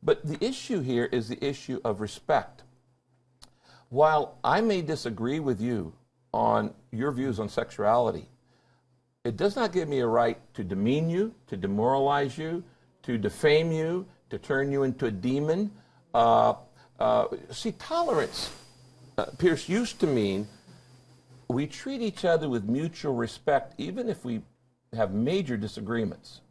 But the issue here is the issue of respect. While I may disagree with you on your views on sexuality, it does not give me a right to demean you, to demoralize you, to defame you, to turn you into a demon. See, tolerance, Piers, used to mean we treat each other with mutual respect even if we have major disagreements.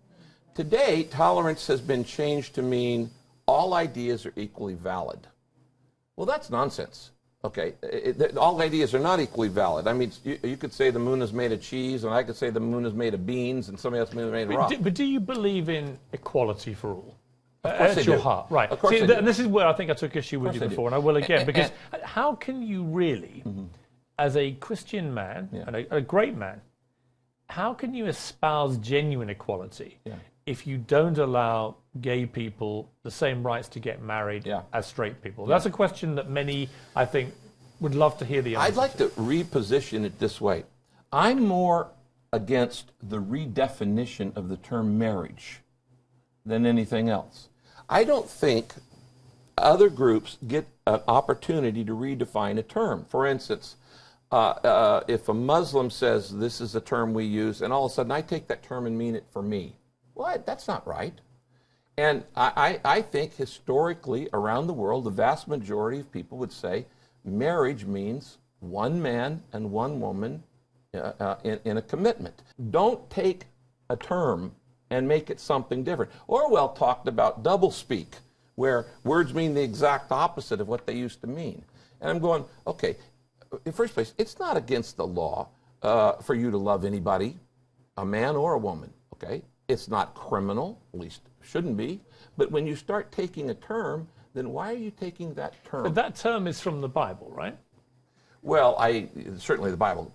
Today, tolerance has been changed to mean all ideas are equally valid. Well, that's nonsense. Okay, all ideas are not equally valid. I mean, you could say the moon is made of cheese, and I could say the moon is made of beans, and somebody else is made of rock. But do you believe in equality for all? Of course at your heart, right? Of course I do. And this is where I think I took issue with you before, and I will again, because how can you really, as a Christian man, and a great man, how can you espouse genuine equality if you don't allow gay people the same rights to get married as straight people? That's a question that many, I think, would love to hear the answer. I'd like to reposition it this way. I'm more against the redefinition of the term marriage than anything else. I don't think other groups get an opportunity to redefine a term. For instance, if a Muslim says this is a term we use, and all of a sudden I take that term and mean it for me, well, that's not right. And I think historically around the world, the vast majority of people would say marriage means one man and one woman in a commitment. Don't take a term and make it something different. Orwell talked about doublespeak, where words mean the exact opposite of what they used to mean. And I'm going, okay, in the first place, it's not against the law for you to love anybody, a man or a woman, okay? It's not criminal, at least shouldn't be. But when you start taking a term, then why are you taking that term? But that term is from the Bible, right? Well, certainly the Bible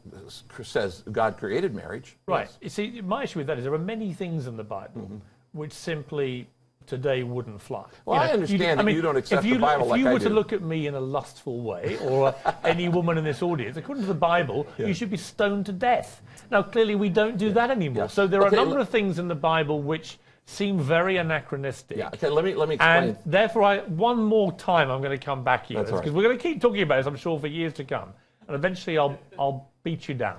says God created marriage. Right. Yes. You see, my issue with that is there are many things in the Bible which simply today wouldn't fly. Well, I understand that you don't accept the Bible like I do. If you were to look at me in a lustful way, or any woman in this audience, according to the Bible, you should be stoned to death. Now, clearly we don't do that anymore. So there are a number of things in the Bible which seem very anachronistic. Yeah, okay, let me explain. And therefore, one more time I'm going to to keep here, because we're going to keep talking about this, I'm sure, for years to come. And eventually I'll beat you down.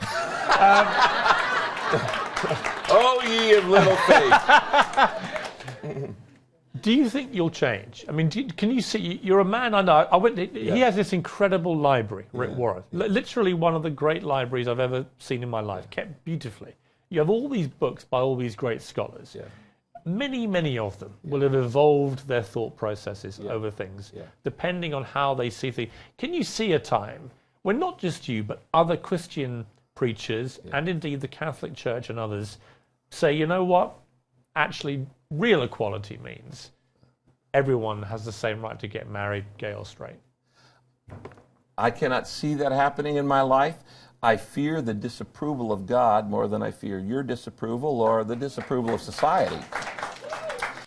Oh, ye of little faith. Do you think you'll change? I mean, can you see, you're a man, I know, he has this incredible library, Rick Warren, literally one of the great libraries I've ever seen in my life, kept beautifully. You have all these books by all these great scholars. Many, many of them will have evolved their thought processes over things, depending on how they see things. Can you see a time when not just you, but other Christian preachers, and indeed the Catholic Church and others, say, you know what, actually real equality means everyone has the same right to get married, gay or straight? I cannot see that happening in my life. I fear the disapproval of God more than I fear your disapproval or the disapproval of society.